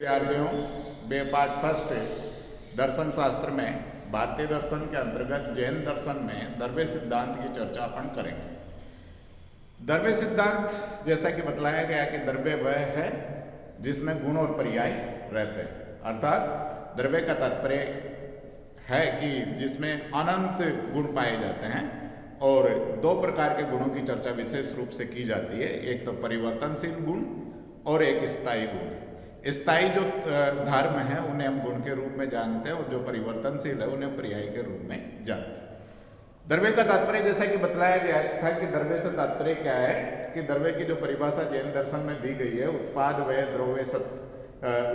विद्यार्थियों, बे part first दर्शन शास्त्र में भारतीय दर्शन के अंतर्गत जैन दर्शन में द्रव्य सिद्धांत की चर्चा अपन करेंगे। द्रव्य सिद्धांत जैसा कि बतलाया गया कि द्रव्य वह है जिसमें गुण और पर्याय रहते हैं, अर्थात द्रव्य का तात्पर्य है कि जिसमें अनंत गुण पाए जाते हैं और दो प्रकार के गुणों की चर्चा विशेष रूप से की जाती है। एक तो परिवर्तनशील गुण और एक स्थायी गुण। स्थायी जो धर्म है उन्हें हम गुण के रूप में जानते हैं और जो परिवर्तनशील है उन्हें पर्याय के रूप में जानते हैं। द्रव्य का तात्पर्य जैसा कि बतलाया गया था कि द्रव्य से तात्पर्य क्या है कि द्रव्य की जो परिभाषा जैन दर्शन में दी गई है उत्पाद व द्रव्य सत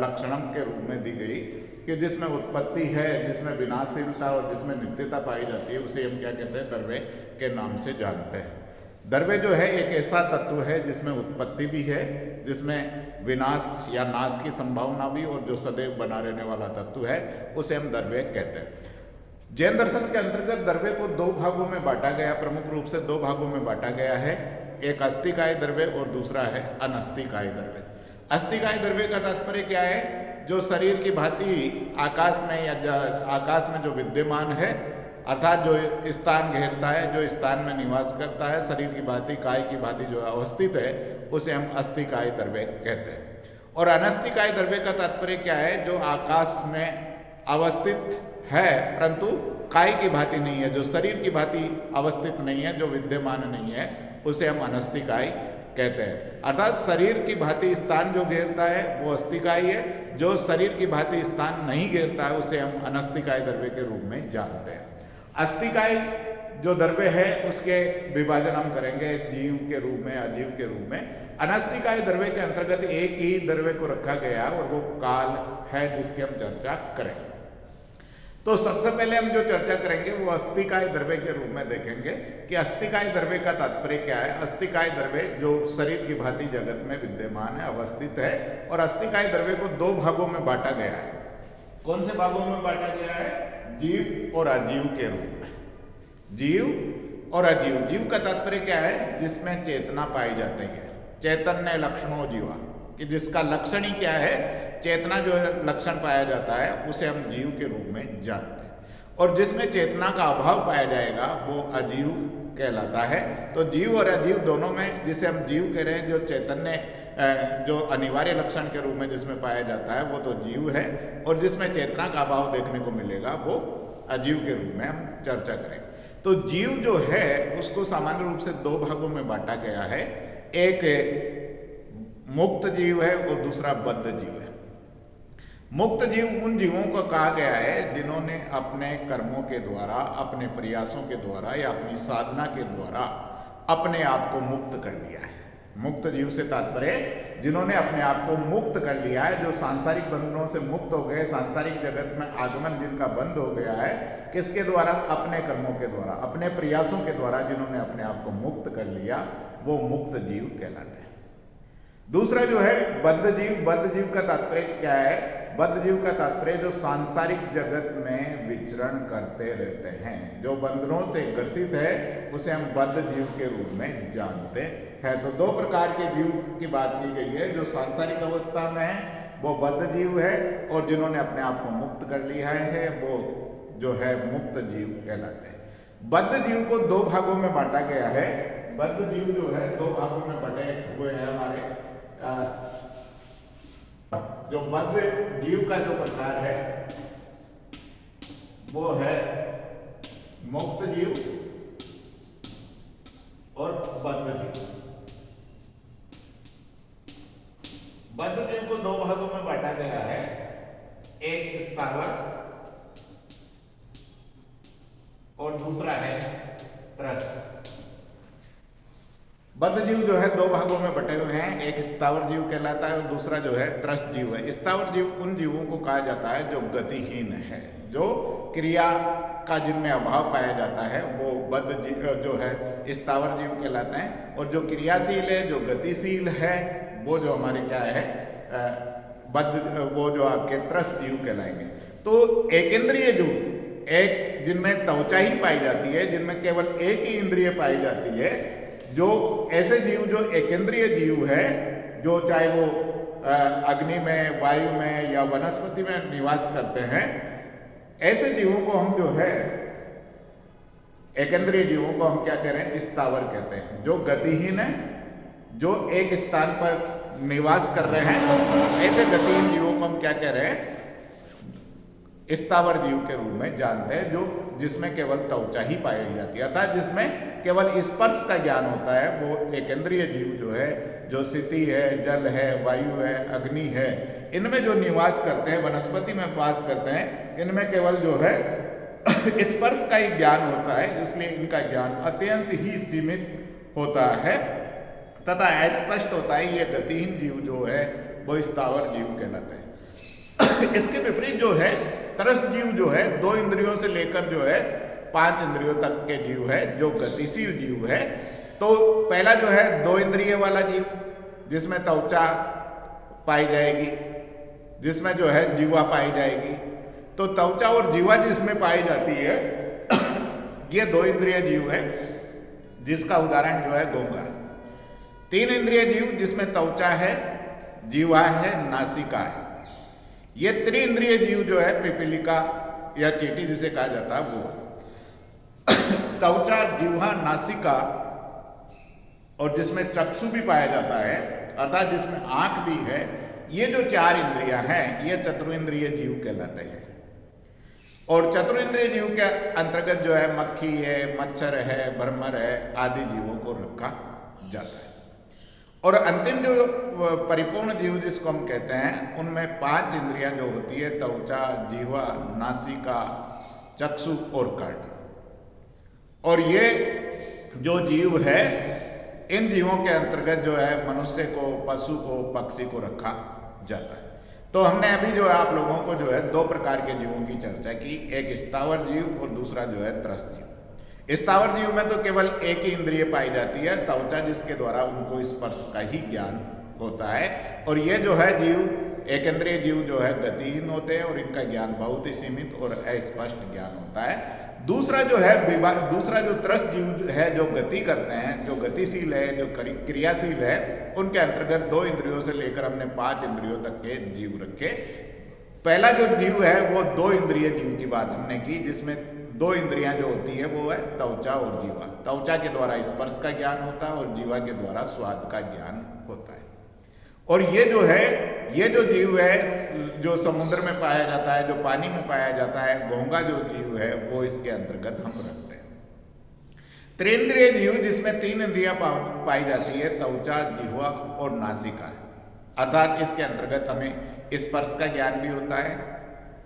लक्षणम के रूप में दी गई कि जिसमें उत्पत्ति है, जिसमें विनाशशीलता और जिसमें नित्यता पाई जाती है, उसे हम क्या कहते हैं, द्रव्य के नाम से जानते हैं। द्रव्य जो है एक ऐसा तत्व है जिसमें उत्पत्ति भी है, जिसमें विनाश या नाश की संभावना भी, और जो सदैव बना रहने वाला तत्व है उसे हम द्रव्य कहते हैं। जैन दर्शन के अंतर्गत द्रव्य को दो भागों में बांटा गया, प्रमुख रूप से दो भागों में बांटा गया है। एक अस्थिकाय द्रव्य और दूसरा है अनस्थिकाय द्रव्य। अस्थिकाय द्रव्य का तात्पर्य क्या है? जो शरीर की भांति आकाश में या आकाश में जो विद्यमान है, अर्थात जो स्थान घेरता है, जो स्थान में निवास करता है, शरीर की भांति काय की भांति जो अवस्थित है, उसे हम अस्थिकाय द्रव्य कहते हैं। और अनस्थिकाय द्रव्य का तात्पर्य क्या है? जो आकाश में अवस्थित है परंतु काय की भांति नहीं है, जो शरीर की भांति अवस्थित नहीं है, जो विद्यमान नहीं है, उसे हम अनस्थिकाय कहते हैं। अर्थात शरीर की भांति स्थान जो घेरता है वो अस्थिकाय है, जो शरीर की भांति स्थान नहीं घेरता है उसे हम अनस्थिकाय द्रव्य के रूप में जानते हैं। अस्थिकाय जो द्रव्य है उसके विभाजन हम करेंगे जीव के रूप में, अजीव के रूप में। अनस्थिकाय द्रव्य के अंतर्गत एक ही द्रव्य को रखा गया और वो काल है, जिसकी हम चर्चा करेंगे। तो सबसे पहले हम जो चर्चा करेंगे वो अस्थिकाय द्रव्य के रूप में देखेंगे कि अस्थिकाय द्रव्य का तात्पर्य क्या है। अस्थिकाय द्रव्य जो शरीर की भांति जगत में विद्यमान है, अवस्थित है, और अस्थिकाय द्रव्य को दो भागों में बांटा गया है। कौन से भागों में बांटा गया है? जीव और अजीव के रूप में। जीव और अजीव। जीव का तात्पर्य क्या है? जिसमें चेतना पाई जाती है। चैतन्य लक्षणों जीवा, कि जिसका लक्षण ही क्या है? चेतना जो लक्षण पाया जाता है उसे हम जीव के रूप में जानते हैं। और जिसमें चेतना का अभाव पाया जाएगा वो अजीव कहलाता है। तो जीव और अजीव दोनों में, जिसे हम जीव कह रहे हैं, जो चैतन्य जो अनिवार्य लक्षण के रूप में जिसमें पाया जाता है वो तो जीव है, और जिसमें चेतना का अभाव देखने को मिलेगा वो अजीव के रूप में हम चर्चा करेंगे। तो जीव जो है उसको सामान्य रूप से दो भागों में बांटा गया है। एक मुक्त जीव है और दूसरा बद्ध जीव है। मुक्त जीव उन जीवों को कहा गया है जिन्होंने अपने कर्मों के द्वारा, अपने प्रयासों के द्वारा या अपनी साधना के द्वारा अपने आप को मुक्त कर लिया है। मुक्त जीव से तात्पर्य जिन्होंने अपने आप को मुक्त कर लिया है, जो सांसारिक बंधनों से मुक्त हो गए, सांसारिक जगत में आगमन जिनका बंद हो गया है। किसके द्वारा? अपने कर्मों के द्वारा, अपने प्रयासों के द्वारा जिन्होंने अपने आप को मुक्त कर लिया, वो मुक्त जीव कहलाते हैं। दूसरा जो है बद्ध जीव। बद्ध जीव का तात्पर्य क्या है? बद्ध जीव का तात्पर्य जो सांसारिक जगत में विचरण करते रहते हैं, जो बंधनों से ग्रसित है, उसे हम बद्ध जीव के रूप में जानते हैं। तो दो प्रकार के जीव की बात की गई है। जो सांसारिक अवस्था में है वो बद्ध जीव है, और जिन्होंने अपने आप को मुक्त कर लिया है वो जो है मुक्त जीव कहलाते हैं। बद्ध जीव को दो भागों में बांटा गया है। बद्ध जीव जो है दो भागों में बटे हुए हैं हमारे। जो बद्ध जीव का जो प्रकार है वो है मुक्त जीव और बद्ध जीव। बद्ध जीव को दो भागों में बांटा गया है। एक स्थावर और दूसरा है त्रस। बद्ध जीव जो है दो भागों में बटे हुए हैं। एक स्थावर जीव कहलाता है और दूसरा जो है त्रस जीव है। स्थावर जीव उन जीवों को कहा जाता है जो गतिहीन है, जो क्रिया का जिनमें अभाव पाया जाता है, वो बद्ध जीव जो है स्थावर जीव कहलाते हैं। और जो क्रियाशील है, जो गतिशील है, वो जो हमारे क्या है बद्ध, वो जो आपके त्रस जीव कहलाएंगे। तो एकेंद्रिय जीव, एक जिनमें त्वचा ही पाई जाती है, जिनमें केवल एक ही इंद्रिय पाई जाती है, जो ऐसे जीव जो एकेंद्रिय जीव है, जो चाहे वो अग्नि में, वायु में या वनस्पति में निवास करते हैं, ऐसे जीवों को हम जो है एकेंद्रीय जीवों को हम क्या कह रहे हैं, स्थावर कहते हैं। जो गतिहीन है, जो एक स्थान पर निवास कर रहे हैं, ऐसे गतिहीन जीवों को हम क्या कह रहे हैं, स्थावर जीव के रूप में जानते हैं, जो जिसमें केवल त्वचा ही पाई जाती है, अर्थात जिसमें केवल स्पर्श का ज्ञान होता है। वो एकेंद्रीय जीव जो है, जो स्थिति है, जल है, वायु है, अग्नि है, इनमें जो निवास करते हैं, वनस्पति में वास करते हैं, इनमें केवल जो है स्पर्श का ही ज्ञान होता है, इसलिए इनका ज्ञान अत्यंत ही सीमित होता है तथा अस्पष्ट होता है। ये गतिहीन जीव जो है वो स्थावर जीव कहलाते हैं। इसके विपरीत जो है तरस जीव जो है, 2 इंद्रियों से लेकर जो है 5 इंद्रियों तक के जीव है, जो गतिशील जीव है। तो पहला जो है 2 इंद्रिय वाला जीव, जिसमें त्वचा पाई जाएगी, जिसमें जो है जीवा पाई जाएगी। तो त्वचा और जीवा जिसमें पाई जाती है ये 2 इंद्रिय जीव है, जिसका उदाहरण जो है घोंघा। 3 इंद्रिय जीव जिसमें त्वचा है, जीवा है, नासिका है। ये त्रिइंद्रिय जीव जो है पिपीलिका या चींटी जिसे कहा जाता है वो त्वचा, जीवा, नासिका और जिसमें चक्षु भी पाया जाता है, अर्थात जिसमें आंख भी है। ये जो 4 इंद्रियां हैं, ये चतुरिंद्रिय जीव कहलाते हैं। और चतुरिंद्रिय जीव के अंतर्गत जो है मक्खी है, मच्छर है, भ्रमर है आदि जीवों को रखा जाता है। और अंतिम जो परिपूर्ण जीव जिसको हम कहते हैं, उनमें 5 इंद्रियां जो होती है, त्वचा, जीवा, नासिका, चक्षु और कर्ण। और ये जो जीव है, इन जीवों के अंतर्गत जो है मनुष्य को, पशु को, पक्षी को रखा जाता है। तो हमने अभी जो है आप लोगों को जो है 2 प्रकार के जीवों की चर्चा की, एक स्थावर जीव और दूसरा जो है त्रस्त जीव। स्थावर जीव में तो केवल एक ही इंद्रिय पाई जाती है, त्वचा, जिसके द्वारा उनको स्पर्श का ही ज्ञान होता है। और ये जो है जीव, एकेंद्रीय जीव जो है गतिहीन होते हैं और इनका ज्ञान बहुत ही सीमित और अस्पष्ट ज्ञान होता है। दूसरा जो है दूसरा जो त्रस्त जीव है, जो गति करते हैं, जो गतिशील है, जो क्रियाशील है, उनके अंतर्गत 2 इंद्रियों से लेकर हमने 5 इंद्रियों तक के जीव रखे। पहला जो जीव है वो 2 इंद्रिय जीव की बात हमने की, जिसमें 2 इंद्रियां जो होती है वो है त्वचा और जीवा। त्वचा के द्वारा स्पर्श का ज्ञान होता है और जीवा के द्वारा स्वाद का ज्ञान होता है। और ये जो है, ये जो जीव है जो समुद्र में पाया जाता है, जो पानी में पाया जाता है, घोंघा जो जीव है, वो इसके अंतर्गत हम रखते हैं। त्रिइंद्रिय जीव जिसमें 3 इंद्रियां पाई जाती है, त्वचा, जिह्वा और नासिका, अर्थात इसके अंतर्गत हमें स्पर्श का ज्ञान भी होता है,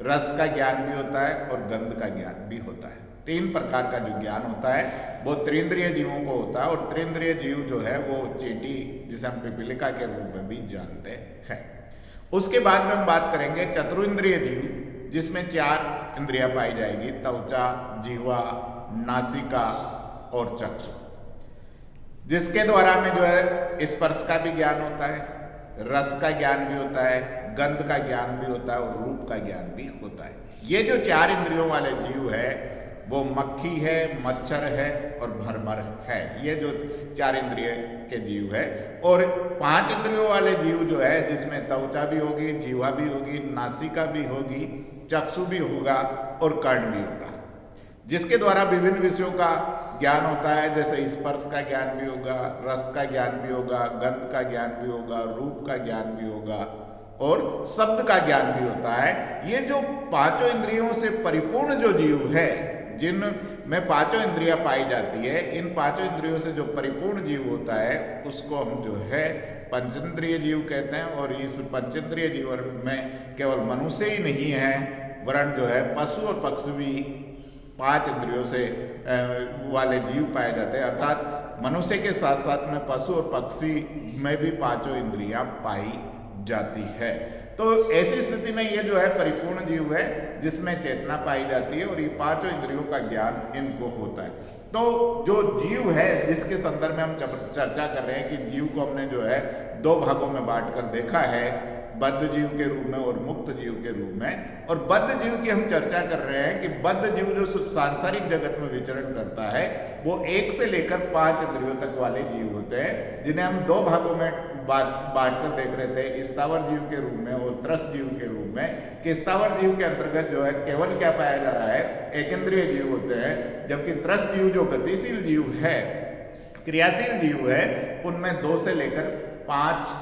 रस का ज्ञान भी होता है और गंध का ज्ञान भी होता है। 3 प्रकार का जो ज्ञान होता है वो त्रिइंद्रिय जीवों को होता है। और त्रिइंद्रिय जीव जो है वो चींटी, जिसे हम पिपीलिका के रूप में भी जानते हैं। उसके बाद में हम बात करेंगे चतुरिंद्रिय जीव, जिसमें 4 इंद्रियां पाई जाएगी, त्वचा, जीवा, नासिका और चक्षु, जिसके द्वारा हमें जो है स्पर्श का भी ज्ञान होता है, रस का ज्ञान भी होता है, गंध का ज्ञान भी होता है और रूप का ज्ञान भी होता है। ये जो 4 इंद्रियों वाले जीव है वो मक्खी है, मच्छर है और भ्रमर है। ये जो 4 इंद्रिय के जीव है। और 5 इंद्रियों वाले जीव जो है, जिसमें त्वचा भी होगी, जीवा भी होगी, नासिका भी होगी, चक्षु भी होगा और कर्ण भी होगा, जिसके द्वारा विभिन्न विषयों का ज्ञान होता है। जैसे स्पर्श का ज्ञान भी होगा, रस का ज्ञान भी होगा, गंध का ज्ञान भी होगा, रूप का ज्ञान भी होगा और शब्द का ज्ञान भी होता है। ये जो 5 इंद्रियों से परिपूर्ण जो जीव है, जिनमें 5 इंद्रियां पाई जाती है, इन 5 इंद्रियों से जो परिपूर्ण जीव होता है उसको हम जो है पंचेंद्रिय जीव कहते हैं। और इस पंचेंद्रिय जीव में केवल मनुष्य ही नहीं है, वरन जो है पशु और पक्षी भी 5 इंद्रियों से वाले जीव पाए जाते हैं। अर्थात मनुष्य के साथ साथ में पशु और पक्षी में भी 5 इंद्रियां पाई जाती है। तो ऐसी स्थिति में ये जो है परिपूर्ण जीव है, जिसमें चेतना पाई जाती है और ये 5 इंद्रियों का ज्ञान इनको होता है। तो जो जीव है, जिसके संदर्भ में हम चर्चा कर रहे हैं कि जीव को हमने जो है 2 भागों में बांट कर देखा है, बद्ध जीव के रूप में और मुक्त जीव के रूप में। और बद्ध जीव की हम चर्चा कर रहे हैं कि बद्ध जीव जो सांसारिक जगत में विचरण करता है वो 1 से लेकर 5 इंद्रियों तक वाले जीव होते हैं, जिन्हें हम 2 भागों में बांट कर देख रहे थे, स्थावर जीव के रूप में और त्रस्त जीव के रूप में। कि स्थावर जीव के अंतर्गत जो है केवल क्या पाया जा रहा है, एक इंद्रिय जीव होते हैं, जबकि त्रस्त जीव जो गतिशील जीव है, क्रियाशील जीव है, उनमें 2 से लेकर 5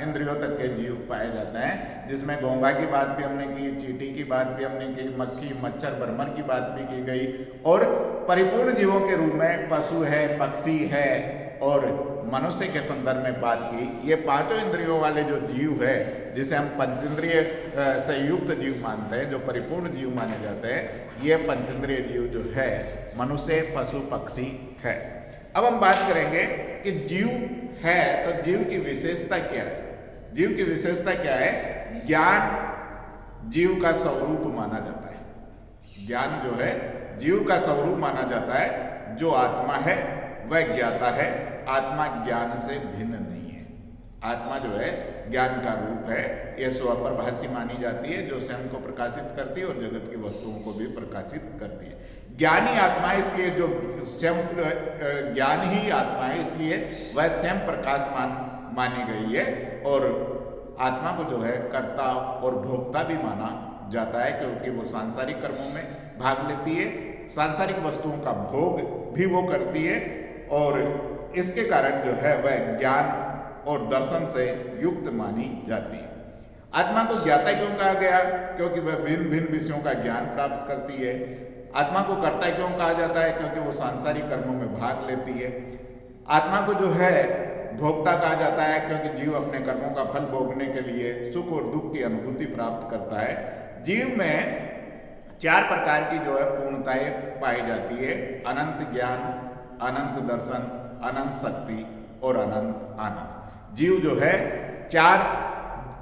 इंद्रियों तक के जीव पाए जाते हैं, जिसमें घोंघा की बात भी हमने की, चींटी की बात भी हमने की, मक्खी, मच्छर, बर्मर की बात भी की गई। और परिपूर्ण जीवों के रूप में पशु है, पक्षी है और मनुष्य के संदर्भ में बात की। ये 5 इंद्रियों वाले जो जीव है, जिसे हम पंचेंद्रिय से युक्त जीव मानते हैं, जो परिपूर्ण जीव माने जाते हैं, ये पंचेंद्रिय जीव जो है मनुष्य, पशु, पक्षी है। अब हम बात करेंगे कि जीव है तो जीव की विशेषता क्या है। जीव की विशेषता क्या है? ज्ञान जीव का स्वरूप माना जाता है। ज्ञान जो है जीव का स्वरूप माना जाता है। जो आत्मा है वह ज्ञाता है, आत्मा ज्ञान से भिन्न नहीं है। आत्मा जो है ज्ञान का रूप है, यह स्वप्रभासी मानी जाती है, जो स्वयं को प्रकाशित करती है और जगत की वस्तुओं को भी प्रकाशित करती है। ज्ञानी आत्मा, इसलिए जो स्वयं ज्ञान ही आत्मा है, इसलिए वह स्वयं प्रकाशमान मानी गई है। और आत्मा को जो है कर्ता और भोक्ता भी माना जाता है, क्योंकि वो सांसारिक कर्मों में भाग लेती है, सांसारिक वस्तुओं का भोग भी वो करती है, और इसके कारण जो है वह ज्ञान और दर्शन से युक्त मानी जाती है। आत्मा को ज्ञाता क्यों कहा गया? क्योंकि वह भिन्न भिन्न विषयों का ज्ञान प्राप्त करती है। आत्मा को कर्ता क्यों कहा जाता है? क्योंकि वो सांसारिक कर्मों में भाग लेती है। आत्मा को जो है भोक्ता कहा जाता है, क्योंकि जीव अपने कर्मों का फल भोगने के लिए सुख और दुख की अनुभूति प्राप्त करता है। जीव में 4 प्रकार की जो है पूर्णताएं पाई जाती है: अनंत ज्ञान, अनंत दर्शन, अनंत शक्ति और अनंत आनंद। जीव जो है 4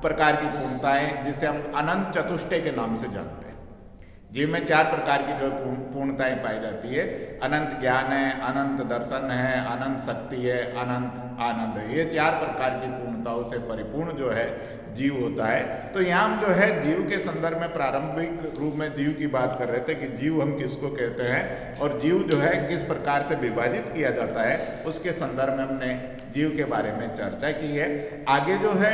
प्रकार की पूर्णताएं, जिसे हम अनंत चतुष्टय के नाम से जानते हैं। जीव में 4 प्रकार की जो पूर्णताएं पाई जाती है: अनंत ज्ञान है, अनंत दर्शन है, अनंत शक्ति है, अनंत आनंद है। ये 4 प्रकार की पूर्णताओं से परिपूर्ण जो है जीव होता है। तो यहाँ हम जो है जीव के संदर्भ में प्रारंभिक रूप में जीव की बात कर रहे थे कि जीव हम किसको कहते हैं और जीव जो है किस प्रकार से विभाजित किया जाता है, उसके संदर्भ में हमने जीव के बारे में चर्चा की है। आगे जो है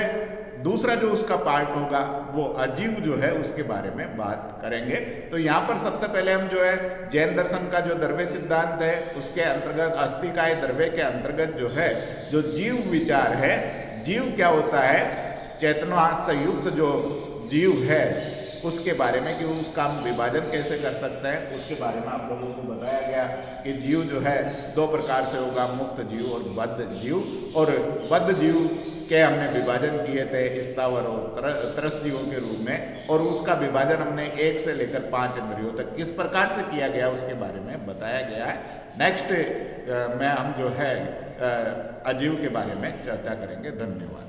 दूसरा जो उसका पार्ट होगा वो अजीव जो है उसके बारे में बात करेंगे। तो यहाँ पर सबसे पहले हम जो है जैन दर्शन का जो द्रव्य सिद्धांत है उसके अंतर्गत अस्तिकाय द्रव्य के अंतर्गत जो है जो जीव विचार है, जीव क्या होता है, चेतना से युक्त जो जीव है उसके बारे में, कि उसका हम विभाजन कैसे कर सकते हैं उसके बारे में आप लोगों को बताया गया कि जीव जो है 2 प्रकार से होगा, मुक्त जीव और बद्ध जीव। और बद्ध जीव के हमने विभाजन किए थे स्थावर और त्रस्त जीवों के रूप में, और उसका विभाजन हमने 1 से लेकर 5 इंद्रियों तक किस प्रकार से किया गया उसके बारे में बताया गया है। नेक्स्ट में हम जो है अजीव के बारे में चर्चा करेंगे। धन्यवाद।